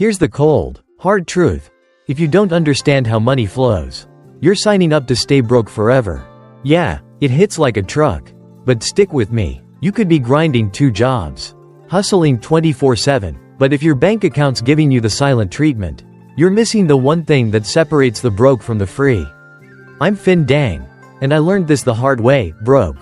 Here's the cold, hard truth. If you don't understand how money flows, you're signing up to stay broke forever. Yeah, it hits like a truck. But stick with me. You could be grinding 2 jobs, hustling 24/7, but if your bank account's giving you the silent treatment, you're missing the one thing that separates the broke from the free. I'm Fin Dang, and I learned this the hard way: broke,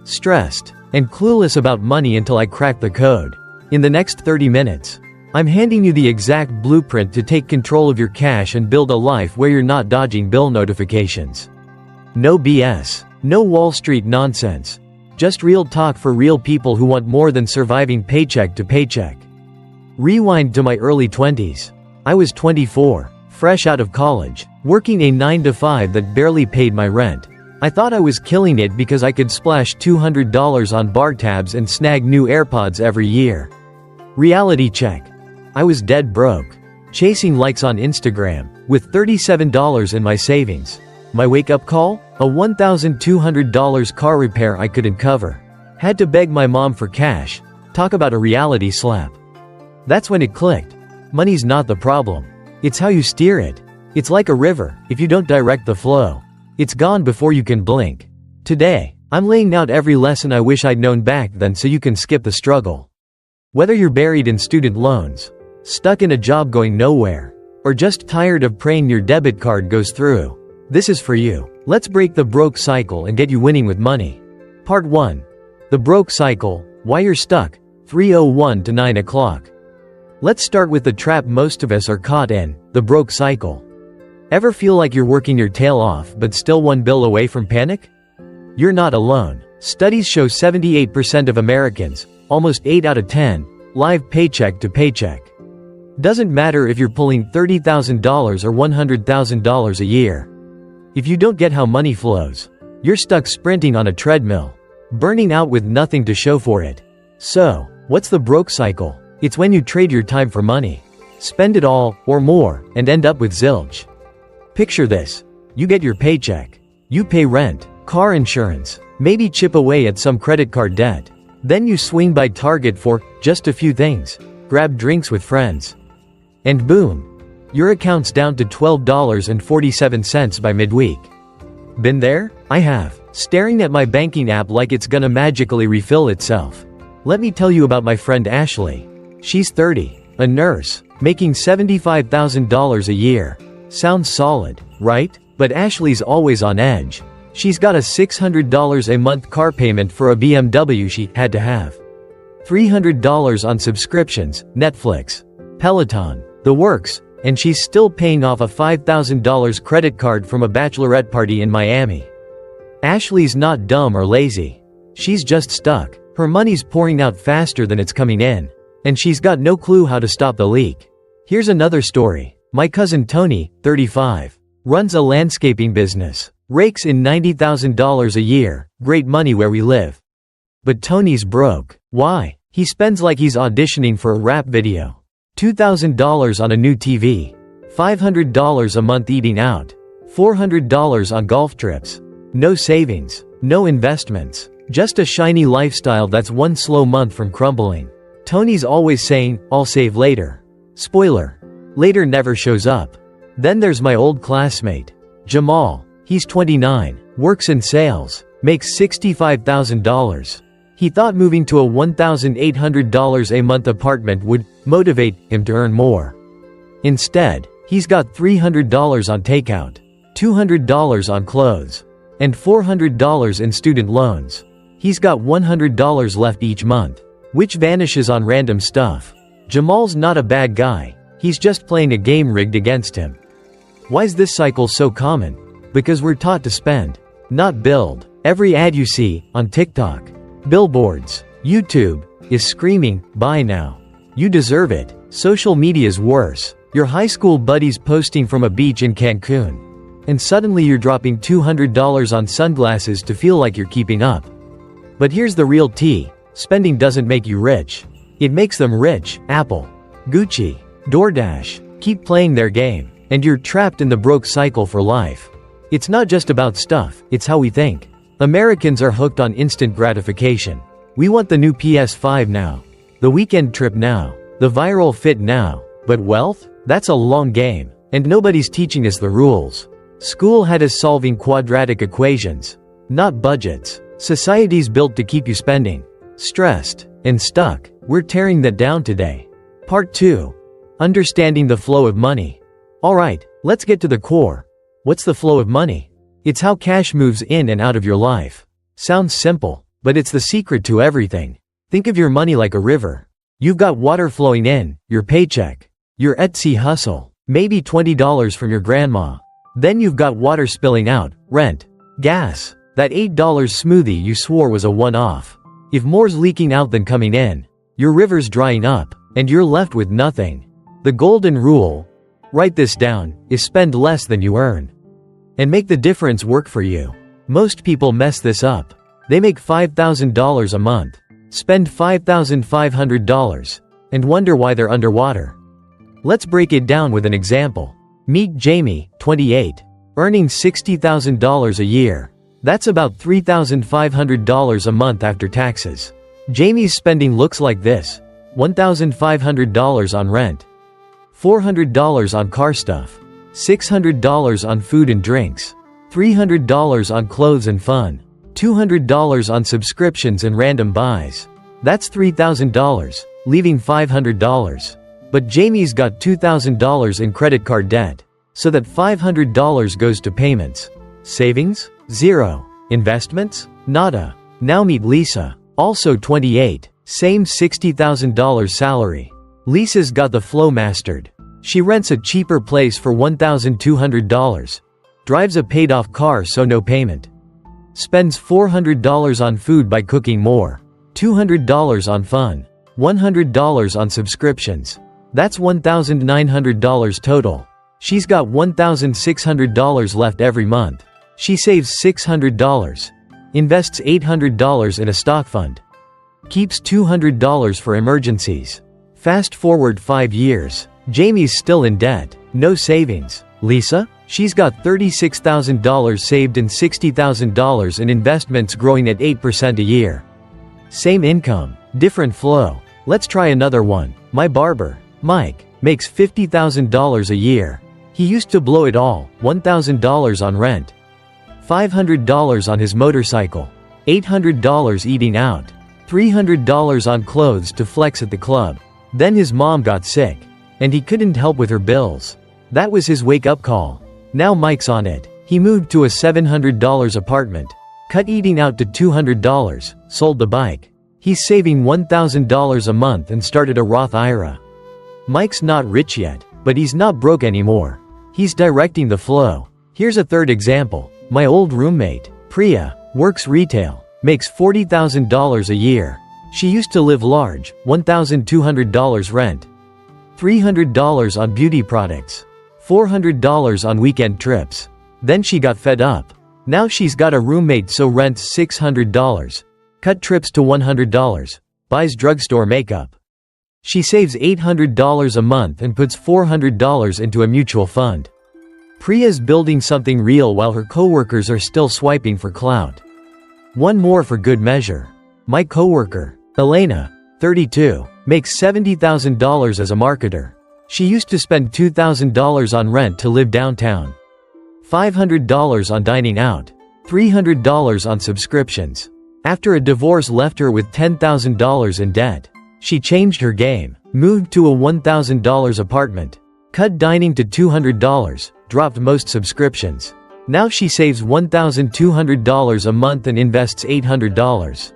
stressed, and clueless about money until I cracked the code. In the next 30 minutes, I'm handing you the exact blueprint to take control of your cash and build a life where you're not dodging bill notifications. No BS, no Wall Street nonsense. Just real talk for real people who want more than surviving paycheck to paycheck. Rewind to my early 20s. I was 24, fresh out of college, working a 9-to-5 that barely paid my rent. I thought I was killing it because I could splash $200 on bar tabs and snag new AirPods every year. Reality check. I was dead broke, chasing likes on Instagram, with $37 in my savings. My wake-up call? A $1,200 car repair I couldn't cover. Had to beg my mom for cash. Talk about a reality slap. That's when it clicked. Money's not the problem. It's how you steer it. It's like a river. If you don't direct the flow, it's gone before you can blink. Today, I'm laying out every lesson I wish I'd known back then so you can skip the struggle. Whether you're buried in student loans, stuck in a job going nowhere, or just tired of praying your debit card goes through, this is for you. Let's break the broke cycle and get you winning with money. Part 1. The broke cycle, why you're stuck, 3:01 to 9 o'clock. Let's start with the trap most of us are caught in, the broke cycle. Ever feel like you're working your tail off but still one bill away from panic? You're not alone. Studies show 78% of Americans, almost 8 out of 10, live paycheck to paycheck. Doesn't matter if you're pulling $30,000 or $100,000 a year. If you don't get how money flows, you're stuck sprinting on a treadmill, burning out with nothing to show for it. So, what's the broke cycle? It's when you trade your time for money, spend it all, or more, and end up with zilch. Picture this. You get your paycheck. You pay rent, car insurance, maybe chip away at some credit card debt. Then you swing by Target for just a few things, grab drinks with friends. And boom, your account's down to $12.47 by midweek. Been there? I have. Staring at my banking app like it's gonna magically refill itself. Let me tell you about my friend Ashley. She's 30, a nurse, making $75,000 a year. Sounds solid, right? But Ashley's always on edge. She's got a $600 a month car payment for a BMW she had to have, $300 on subscriptions, Netflix, Peloton, the works, and she's still paying off a $5,000 credit card from a bachelorette party in Miami. Ashley's not dumb or lazy. She's just stuck. Her money's pouring out faster than it's coming in, and she's got no clue how to stop the leak. Here's another story. My cousin Tony, 35, runs a landscaping business, rakes in $90,000 a year, great money where we live. But Tony's broke. Why? He spends like he's auditioning for a rap video. $2,000 on a new TV, $500 a month eating out, $400 on golf trips. No savings, no investments, just a shiny lifestyle that's one slow month from crumbling. Tony's always saying, "I'll save later." Spoiler, later never shows up. Then there's my old classmate, Jamal. He's 29, works in sales, makes $65,000. He thought moving to a $1,800 a month apartment would motivate him to earn more. Instead, he's got $300 on takeout, $200 on clothes, and $400 in student loans. He's got $100 left each month, which vanishes on random stuff. Jamal's not a bad guy, he's just playing a game rigged against him. Why's this cycle so common? Because we're taught to spend, not build. Every ad you see, on TikTok, billboards, YouTube, is screaming, "Buy now. You deserve it." Social media's worse. Your high school buddies posting from a beach in Cancun. And suddenly you're dropping $200 on sunglasses to feel like you're keeping up. But here's the real tea. Spending doesn't make you rich. It makes them rich. Apple, Gucci, DoorDash, keep playing their game, and you're trapped in the broke cycle for life. It's not just about stuff, it's how we think. Americans are hooked on instant gratification. We want the new PS5 now, the weekend trip now, the viral fit now, But wealth? That's a long game, and nobody's teaching us the rules. School had us solving quadratic equations, not budgets. Society's built to keep you spending, stressed, and stuck. We're tearing that down today. Part 2. Understanding the flow of money. Alright, let's get to the core. What's the flow of money? It's how cash moves in and out of your life. Sounds simple, but it's the secret to everything. Think of your money like a river. You've got water flowing in, your paycheck, your Etsy hustle, maybe $20 from your grandma. Then you've got water spilling out, rent, gas, that $8 smoothie you swore was a one-off. If more's leaking out than coming in, your river's drying up, and you're left with nothing. The golden rule, write this down, is spend less than you earn. And make the difference work for you. Most people mess this up. They make $5,000 a month, spend $5,500, and wonder why they're underwater. Let's break it down with an example. Meet Jamie, 28, earning $60,000 a year. That's about $3,500 a month after taxes. Jamie's spending looks like this: $1,500 on rent, $400 on car stuff, $600 on food and drinks, $300 on clothes and fun, $200 on subscriptions and random buys. That's $3,000, leaving $500. But Jamie's got $2,000 in credit card debt, so that $500 goes to payments. Savings? Zero. Investments? Nada. Now meet Lisa, also 28, same $60,000 salary. Lisa's got the flow mastered. She rents a cheaper place for $1,200, drives a paid-off car so no payment, spends $400 on food by cooking more, $200 on fun, $100 on subscriptions. That's $1,900 total. She's got $1,600 left every month. She saves $600, invests $800 in a stock fund, keeps $200 for emergencies. Fast forward 5 years, Jamie's still in debt, no savings. Lisa? She's got $36,000 saved and $60,000 in investments growing at 8% a year. Same income, different flow. Let's try another one. My barber, Mike, makes $50,000 a year. He used to blow it all, $1,000 on rent, $500 on his motorcycle, $800 eating out, $300 on clothes to flex at the club. Then his mom got sick, and he couldn't help with her bills. That was his wake-up call. Now Mike's on it. He moved to a $700 apartment, cut eating out to $200, sold the bike. He's saving $1,000 a month and started a Roth IRA. Mike's not rich yet, but he's not broke anymore. He's directing the flow. Here's a third example. My old roommate, Priya, works retail, makes $40,000 a year. She used to live large, $1,200 rent, $300 on beauty products, $400 on weekend trips. Then she got fed up. Now she's got a roommate so rents $600, cut trips to $100, buys drugstore makeup. She saves $800 a month and puts $400 into a mutual fund. Priya's building something real while her coworkers are still swiping for clout. One more for good measure. My coworker, Elena, 32, makes $70,000 as a marketer. She used to spend $2,000 on rent to live downtown, $500 on dining out, $300 on subscriptions. After a divorce left her with $10,000 in debt, she changed her game, moved to a $1,000 apartment, cut dining to $200, dropped most subscriptions. Now she saves $1,200 a month and invests $800.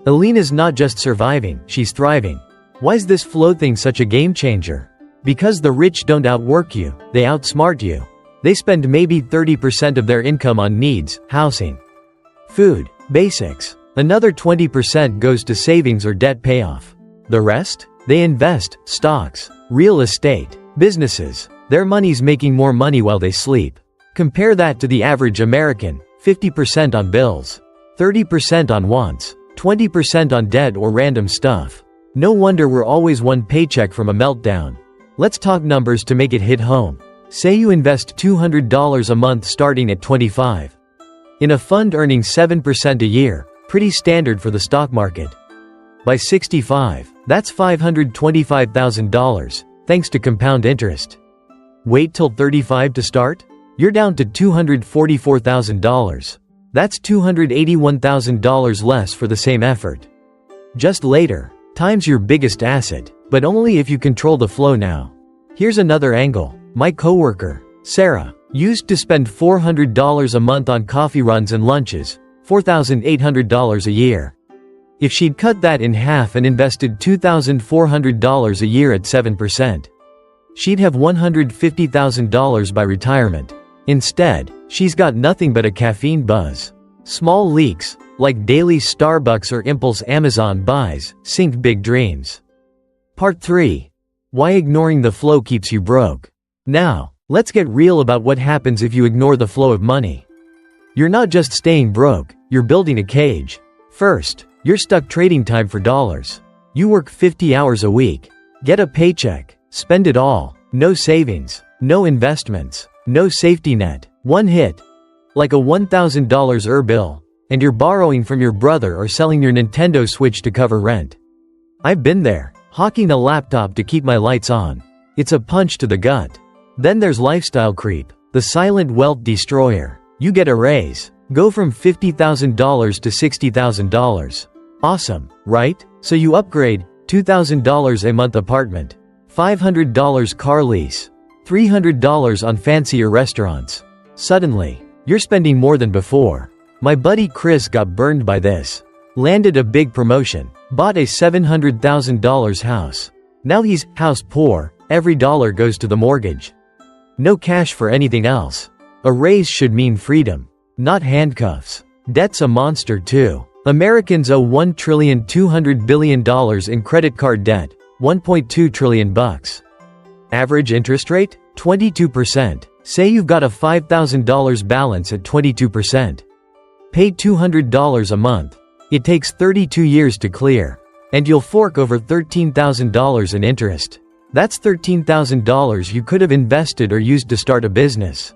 Elena's not just surviving, she's thriving. Why's this flow thing such a game changer? Because the rich don't outwork you, they outsmart you. They spend maybe 30% of their income on needs, housing, food, basics. Another 20% goes to savings or debt payoff. The rest? They invest, stocks, real estate, businesses. Their money's making more money while they sleep. Compare that to the average American, 50% on bills, 30% on wants, 20% on debt or random stuff. No wonder we're always one paycheck from a meltdown. Let's talk numbers to make it hit home. Say you invest $200 a month starting at 25. In a fund earning 7% a year, pretty standard for the stock market. By 65, that's $525,000, thanks to compound interest. Wait till 35 to start? You're down to $244,000. That's $281,000 less for the same effort. Just later. Time's your biggest asset, but only if you control the flow now. Here's another angle. My coworker, Sarah, used to spend $400 a month on coffee runs and lunches, $4,800 a year. If she'd cut that in half and invested $2,400 a year at 7%, she'd have $150,000 by retirement. Instead, she's got nothing but a caffeine buzz. Small leaks, like daily Starbucks or impulse Amazon buys, sink big dreams. Part 3. Why ignoring the flow keeps you broke. Now, let's get real about what happens if you ignore the flow of money. You're not just staying broke, you're building a cage. First, you're stuck trading time for dollars. You work 50 hours a week, get a paycheck, spend it all, no savings, no investments, no safety net, one hit. Like a $1,000 bill, and you're borrowing from your brother or selling your Nintendo Switch to cover rent. I've been there, hawking a laptop to keep my lights on. It's a punch to the gut. Then there's lifestyle creep, the silent wealth destroyer. You get a raise, go from $50,000 to $60,000. Awesome, right? So you upgrade, $2,000 a month apartment, $500 car lease, $300 on fancier restaurants. Suddenly, you're spending more than before. My buddy Chris got burned by this. Landed a big promotion, bought a $700,000 house. Now he's house poor, every dollar goes to the mortgage. No cash for anything else. A raise should mean freedom, not handcuffs. Debt's a monster too. Americans owe $1.2 trillion in credit card debt, $1.2 trillion. Average interest rate? 22%. Say you've got a $5,000 balance at 22%. Pay $200 a month. It takes 32 years to clear. And you'll fork over $13,000 in interest. That's $13,000 you could have invested or used to start a business.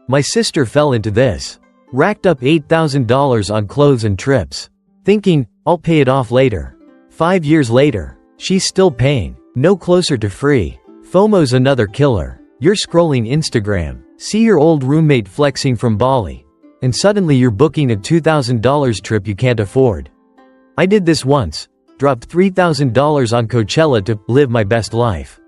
My sister fell into this. Racked up $8,000 on clothes and trips. Thinking, I'll pay it off later. 5 years later, she's still paying. No closer to free. FOMO's another killer. You're scrolling Instagram, see your old roommate flexing from Bali, and suddenly you're booking a $2,000 trip you can't afford. I did this once, dropped $3,000 on Coachella to live my best life.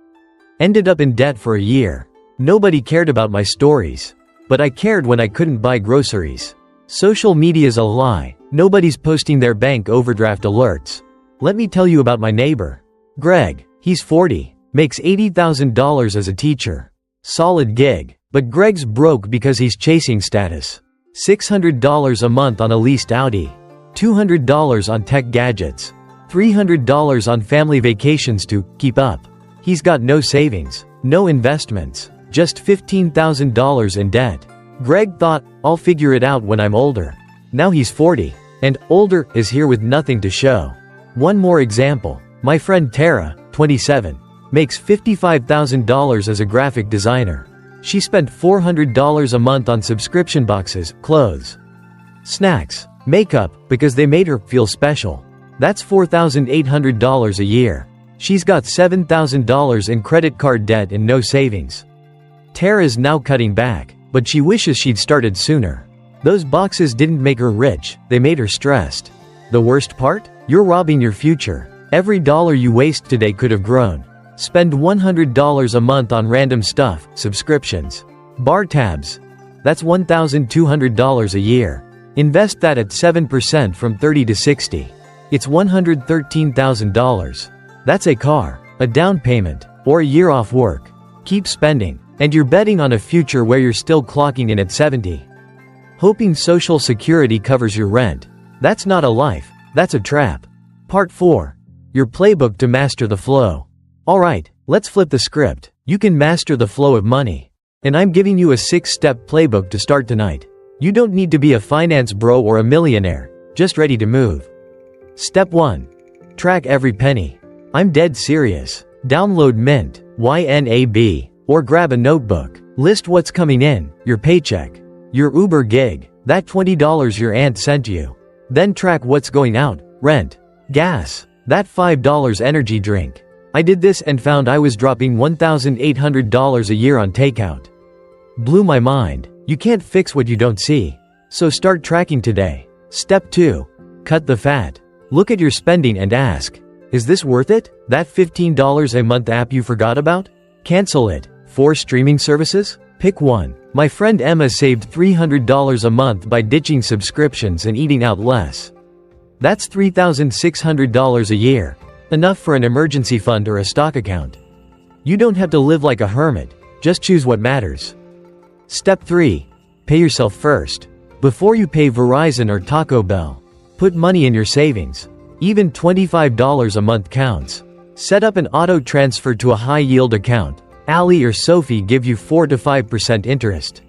Ended up in debt for a year. Nobody cared about my stories, but I cared when I couldn't buy groceries. Social media's a lie, nobody's posting their bank overdraft alerts. Let me tell you about my neighbor. Greg, he's 40, makes $80,000 as a teacher. Solid gig, but Greg's broke because he's chasing status. $600 a month on a leased Audi, $200 on tech gadgets, $300 on family vacations to keep up. He's got no savings, no investments, just $15,000 in debt. Greg thought, I'll figure it out when I'm older. Now he's 40, and older is here with nothing to show. One more example. My friend Tara, 27, makes $55,000 as a graphic designer. She spent $400 a month on subscription boxes, clothes, snacks, makeup, because they made her feel special. That's $4,800 a year. She's got $7,000 in credit card debt and no savings. Tara's now cutting back, but she wishes she'd started sooner. Those boxes didn't make her rich, they made her stressed. The worst part? You're robbing your future. Every dollar you waste today could have grown. Spend $100 a month on random stuff, subscriptions, bar tabs. That's $1,200 a year. Invest that at 7% from 30 to 60. It's $113,000. That's a car, a down payment, or a year off work. Keep spending, and you're betting on a future where you're still clocking in at 70. Hoping Social Security covers your rent. That's not a life, that's a trap. Part 4. Your playbook to master the flow. Alright, let's flip the script. You can master the flow of money. And I'm giving you a 6-step playbook to start tonight. You don't need to be a finance bro or a millionaire, just ready to move. Step 1. Track every penny. I'm dead serious. Download Mint, YNAB, or grab a notebook. List what's coming in, your paycheck, your Uber gig, that $20 your aunt sent you. Then track what's going out, rent, gas, that $5 energy drink, I did this and found I was dropping $1,800 a year on takeout. Blew my mind. You can't fix what you don't see. So start tracking today. Step 2. Cut the fat. Look at your spending and ask, is this worth it? That $15 a month app you forgot about? Cancel it. 4 streaming services? Pick one. My friend Emma saved $300 a month by ditching subscriptions and eating out less. That's $3,600 a year. Enough for an emergency fund or a stock account. You don't have to live like a hermit. Just choose what matters. Step 3. Pay yourself first. Before you pay Verizon or Taco Bell, put money in your savings. Even $25 a month counts. Set up an auto transfer to a high-yield account. Ali or Sophie give you 4 to 5% interest.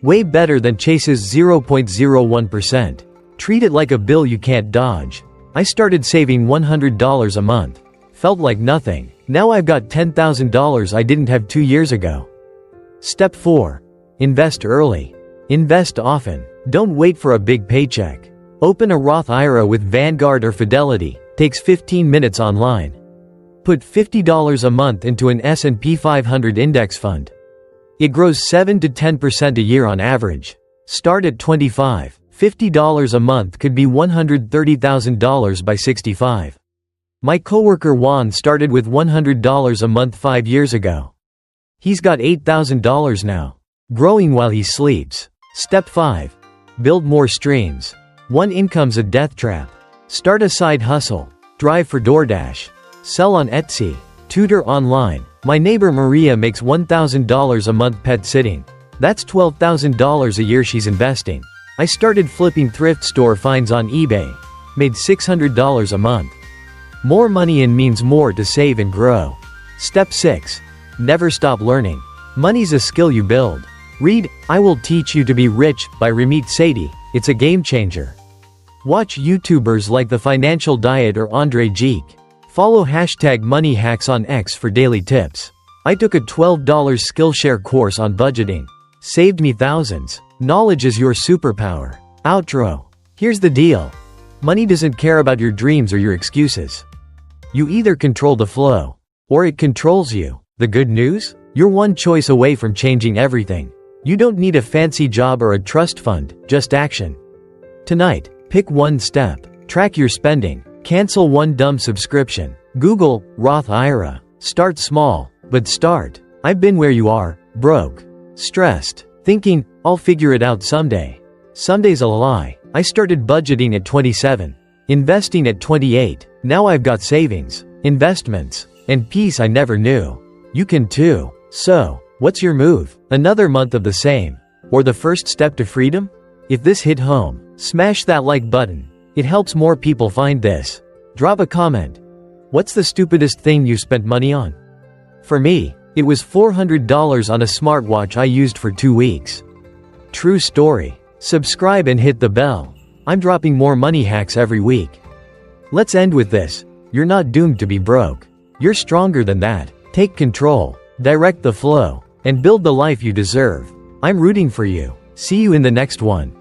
Way better than Chase's 0.01%. Treat it like a bill you can't dodge. I started saving $100 a month. Felt like nothing. Now I've got $10,000 I didn't have 2 years ago. Step 4. Invest early. Invest often. Don't wait for a big paycheck. Open a Roth IRA with Vanguard or Fidelity. Takes 15 minutes online. Put $50 a month into an S&P 500 index fund. It grows 7 to 10% a year on average. Start at 25. $50 a month could be $130,000 by 65. My coworker Juan started with $100 a month 5 years ago. He's got $8,000 now. Growing while he sleeps. Step 5. Build more streams. One income's a death trap. Start a side hustle. Drive for DoorDash. Sell on Etsy. Tutor online. My neighbor Maria makes $1,000 a month pet sitting. That's $12,000 a year she's investing. I started flipping thrift store finds on eBay. Made $600 a month. More money in means more to save and grow. Step 6. Never stop learning. Money's a skill you build. Read I Will Teach You to Be Rich by Ramit Sethi. It's a game changer. Watch YouTubers like The Financial Diet or Andre Geek. Follow #MoneyHacks on X for daily tips. I took a $12 Skillshare course on budgeting. Saved me thousands. Knowledge is your superpower. Outro. Here's the deal. Money doesn't care about your dreams or your excuses. You either control the flow, or it controls you. The good news? You're one choice away from changing everything. You don't need a fancy job or a trust fund, just action. Tonight, pick one step. Track your spending. Cancel one dumb subscription. Google Roth IRA. Start small, but start. I've been where you are, broke, stressed, thinking, I'll figure it out someday. Someday's a lie. I started budgeting at 27, investing at 28. Now I've got savings, investments, and peace I never knew. You can too. So, what's your move? Another month of the same? Or the first step to freedom? If this hit home, smash that like button. It helps more people find this. Drop a comment. What's the stupidest thing you spent money on? For me, it was $400 on a smartwatch I used for 2 weeks. True story. Subscribe and hit the bell. I'm dropping more money hacks every week. Let's end with this. You're not doomed to be broke. You're stronger than that. Take control, direct the flow, and build the life you deserve. I'm rooting for you. See you in the next one.